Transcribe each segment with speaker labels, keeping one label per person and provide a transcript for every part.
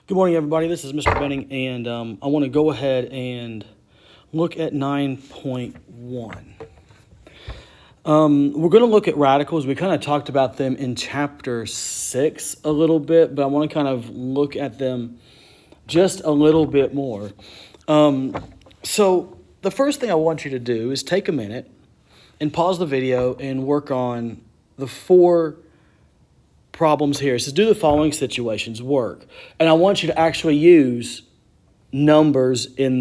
Speaker 1: Good morning, everybody. This is Mr. Benning, and I want to go ahead and look at 9.1. We're going to look at radicals. We kind of talked about them in chapter 6 a little bit, but I want to kind of look at them just a little bit more. So the first thing I want you to do is take a minute and pause the video and work on the four problems here. It says, do the following situations work? And I want you to actually use numbers in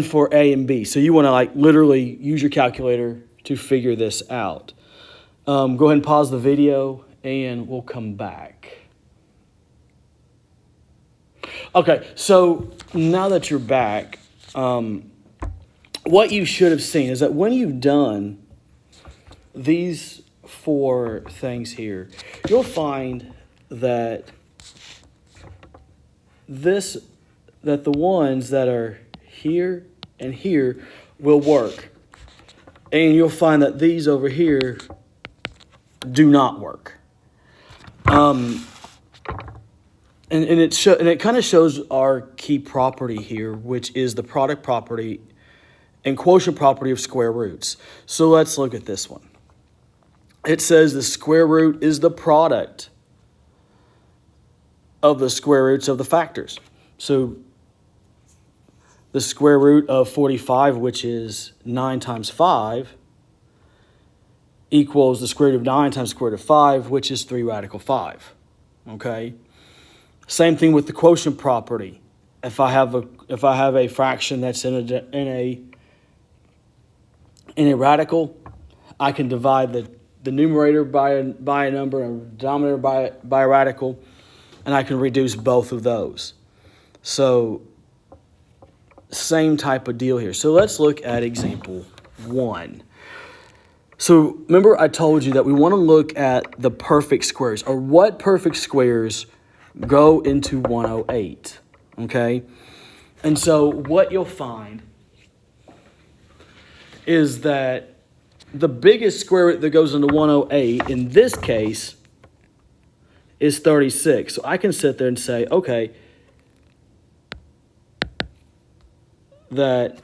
Speaker 1: for A and B. So you want to literally use your calculator to figure this out. Go ahead and pause the video and we'll come back. Okay, so now that you're back, what you should have seen is that when you've done these four things here, you'll find that the ones that are here and here will work. And you'll find that these over here do not work. And it kind of shows our key property here, which is the product property and quotient property of square roots. So let's look at this one. It says the square root is the product of the square roots of the factors. So the square root of 45, which is 9 times 5, equals the square root of 9 times the square root of 5, which is 3 radical 5. Okay? Same thing with the quotient property. If I have a fraction that's in a radical, I can divide the numerator by a number and the denominator by a radical, and I can reduce both of those. So same type of deal here. So let's look at example 1. So remember I told you that we want to look at the perfect squares, or what perfect squares go into 108, okay? And so what you'll find is that the biggest square root that goes into 108 in this case is 36. So I can sit there and say, okay, that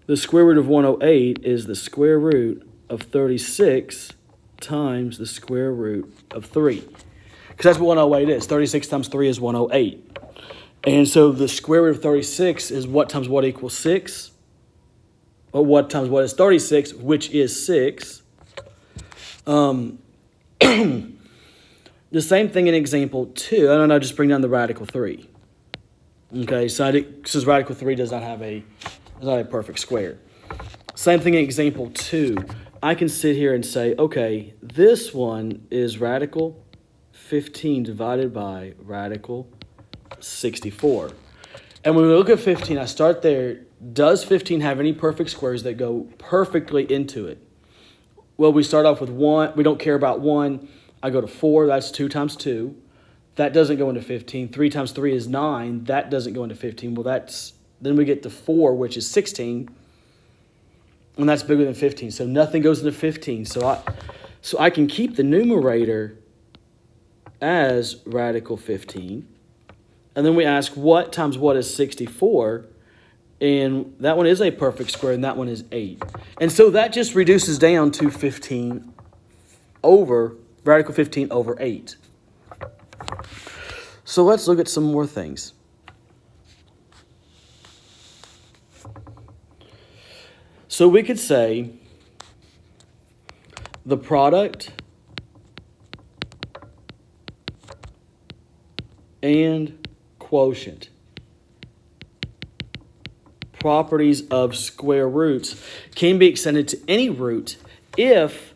Speaker 1: the square root of 108 is the square root of 36 times the square root of 3. Because that's what 108 is. 36 times 3 is 108. And so the square root of 36 is what times what equals 6? Or what times what is 36, which is 6. The same thing in example 2. I don't know, just bring down the radical 3. Okay, so since radical 3 does not have a perfect square. Same thing in example 2. I can sit here and say, okay, this one is radical 15 divided by radical 64. And when we look at 15, I start there. Does 15 have any perfect squares that go perfectly into it? Well, we start off with 1. We don't care about 1. I go to 4. That's 2 times 2. That doesn't go into 15. 3 times 3 is 9. That doesn't go into 15. Well, then we get to 4, which is 16. And that's bigger than 15. So nothing goes into 15. So I can keep the numerator as radical 15. And then we ask what times what is 64? And that one is a perfect square, and that one is 8. And so that just reduces down to 15 over, radical 15 over 8. So let's look at some more things. So we could say the product and quotient properties of square roots can be extended to any root if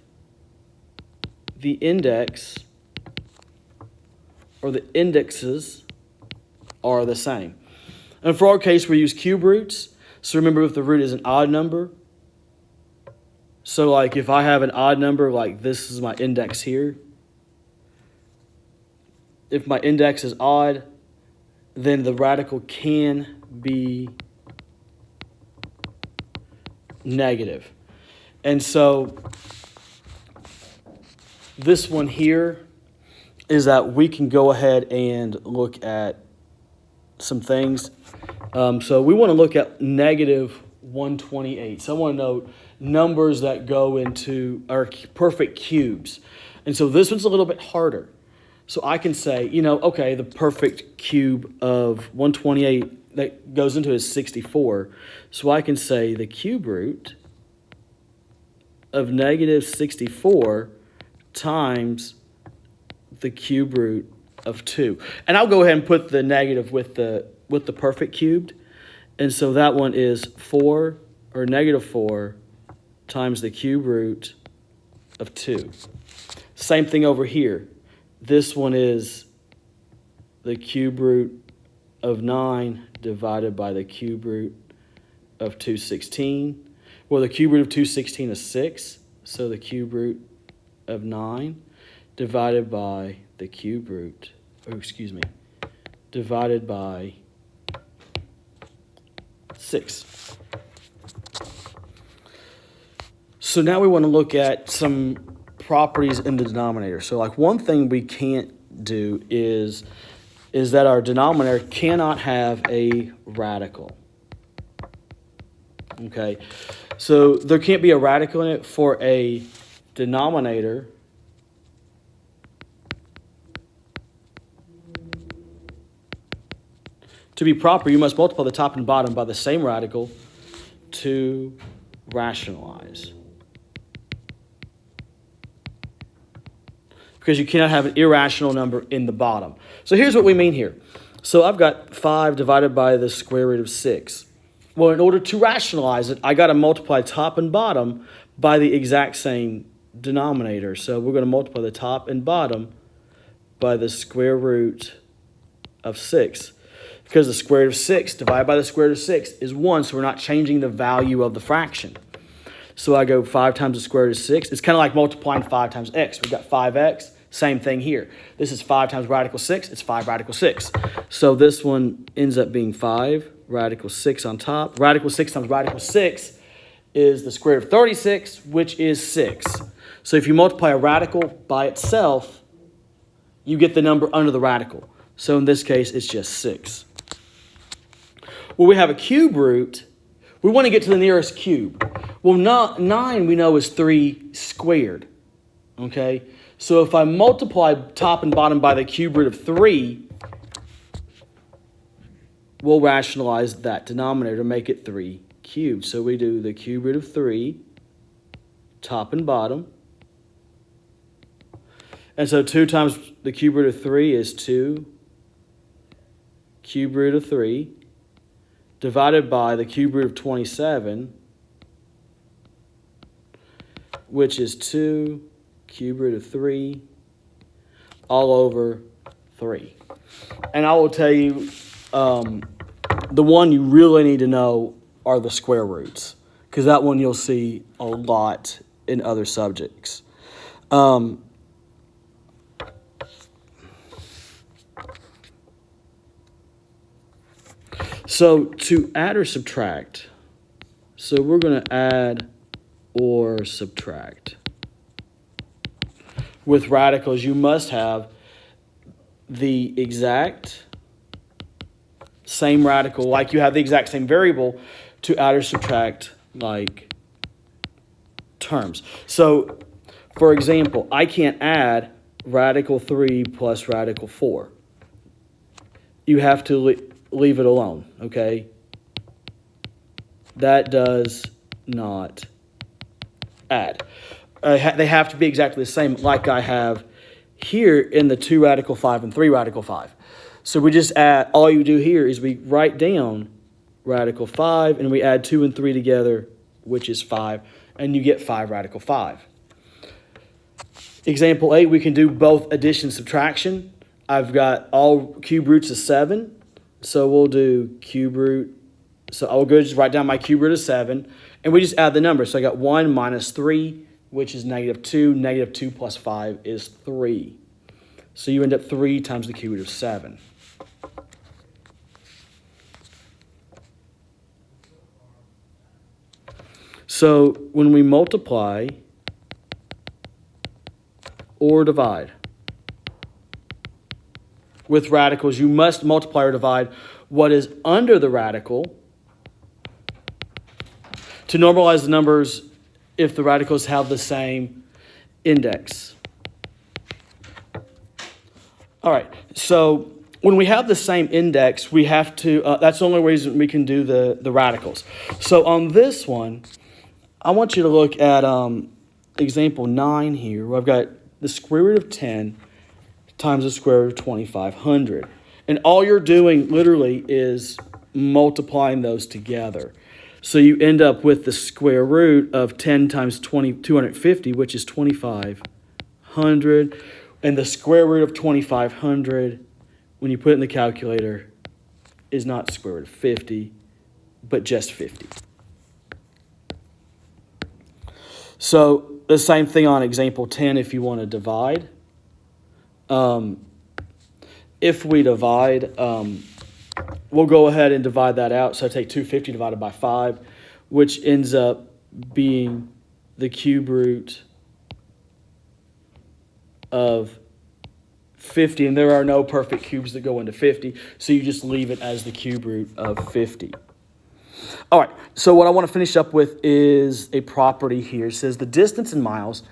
Speaker 1: the index or the indexes are the same. And for our case, we use cube roots. So remember, if the root is an odd number, so like if I have an odd number, like this is my index here. If my index is odd, then the radical can be negative. And so this one here is that we can go ahead and look at some things. So we want to look at negative 128. So I want to know numbers that go into our perfect cubes. And so this one's a little bit harder. So I can say, okay, the perfect cube of 128 that goes into is 64. So I can say the cube root of negative 64 times the cube root of 2. And I'll go ahead and put the negative with the perfect cubed. And so that one is 4 or negative 4 times the cube root of 2. Same thing over here. This one is the cube root of 9 divided by the cube root of 216. Well, the cube root of 216 is 6. So the cube root of 9 divided by the cube root, divided by 6. So now we want to look at some properties in the denominator. So like one thing we can't do is that our denominator cannot have a radical. Okay, so there can't be a radical in it for a denominator to be proper. You must multiply the top and bottom by the same radical to rationalize. Because you cannot have an irrational number in the bottom. So here's what we mean here. So I've got 5 divided by the square root of 6. Well, in order to rationalize it, I got to multiply top and bottom by the exact same denominator. So we're going to multiply the top and bottom by the square root of 6. Because the square root of 6 divided by the square root of 6 is 1, so we're not changing the value of the fraction. So I go 5 times the square root of 6. It's kind of like multiplying 5 times x. We've got 5x. Same thing here. This is 5 times radical 6. It's 5 radical 6. So this one ends up being 5 radical 6 on top. Radical 6 times radical 6 is the square root of 36, which is 6. So if you multiply a radical by itself, you get the number under the radical. So in this case, it's just 6. Well, we have a cube root. We want to get to the nearest cube. Well, 9 we know is 3 squared. Okay? So if I multiply top and bottom by the cube root of 3, we'll rationalize that denominator to make it 3 cubed. So we do the cube root of 3, top and bottom. And so 2 times the cube root of 3 is 2 cube root of 3 divided by the cube root of 27, which is 2 cube root of 3 all over 3. And I will tell you, the one you really need to know are the square roots, because that one you'll see a lot in other subjects. So to add or subtract, so we're going to add or subtract. With radicals, you must have the exact same radical, like you have the exact same variable, to add or subtract like terms. So, for example, I can't add radical 3 plus radical 4. You have to leave it alone, okay? That does not add. They have to be exactly the same, like I have here in the 2 radical 5 and 3 radical 5. So we just add, all you do here is we write down radical 5 and we add 2 and 3 together, which is 5, and you get 5 radical 5. Example 8, we can do both addition and subtraction. I've got all cube roots of 7, so we'll do cube root. So I'll go just write down my cube root of 7, and we just add the numbers. So I got 1 minus 3, which is negative 2. Negative 2 plus 5 is 3. So you end up 3 times the cube root of 7. So when we multiply or divide. With radicals, you must multiply or divide what is under the radical to normalize the numbers if the radicals have the same index. All right, so when we have the same index, we have to, that's the only reason we can do the radicals. So on this one, I want you to look at example 9 here, where I've got the square root of 10 times the square root of 2,500. And all you're doing literally is multiplying those together. So you end up with the square root of 10 times 250, which is 2,500. And the square root of 2,500, when you put it in the calculator, is not the square root of 50, but just 50. So the same thing on example 10 if you want to divide. If we divide, we'll go ahead and divide that out. So I take 250 divided by 5, which ends up being the cube root of 50. And there are no perfect cubes that go into 50, so you just leave it as the cube root of 50. All right, so what I want to finish up with is a property here. It says the distance in miles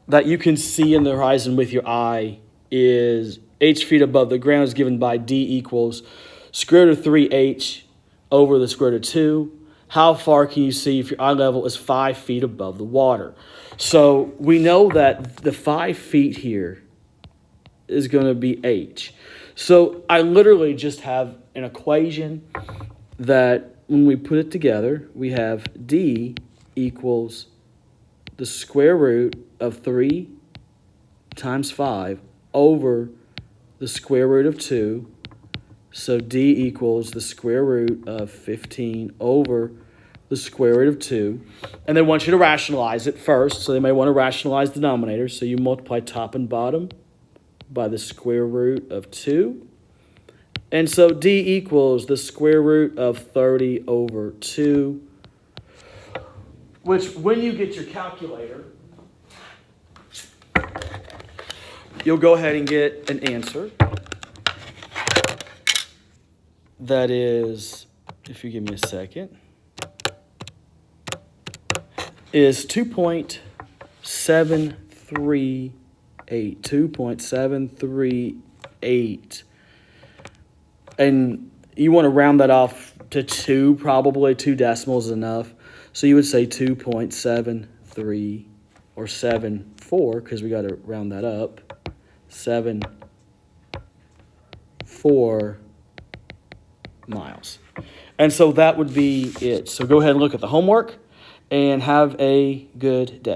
Speaker 1: that you can see in the horizon with your eye is h feet above the ground is given by d equals square root of 3h over the square root of 2. How far can you see if your eye level is 5 feet above the water? So we know that the 5 feet here is going to be h. So I literally just have an equation that when we put it together, we have d equals the square root of 3 times 5 over the square root of 2. So d equals the square root of 15 over the square root of 2. And they want you to rationalize it first. So they may want to rationalize the denominator. So you multiply top and bottom by the square root of 2. And so d equals the square root of 30 over 2, which when you get your calculator, you'll go ahead and get an answer. That is, if you give me a second, is 2.738. 2.738. And you want to round that off to 2, probably 2 decimals is enough. So you would say 2.73 or 74, because we got to round that up. 74 miles. And so that would be it. So go ahead and look at the homework and have a good day.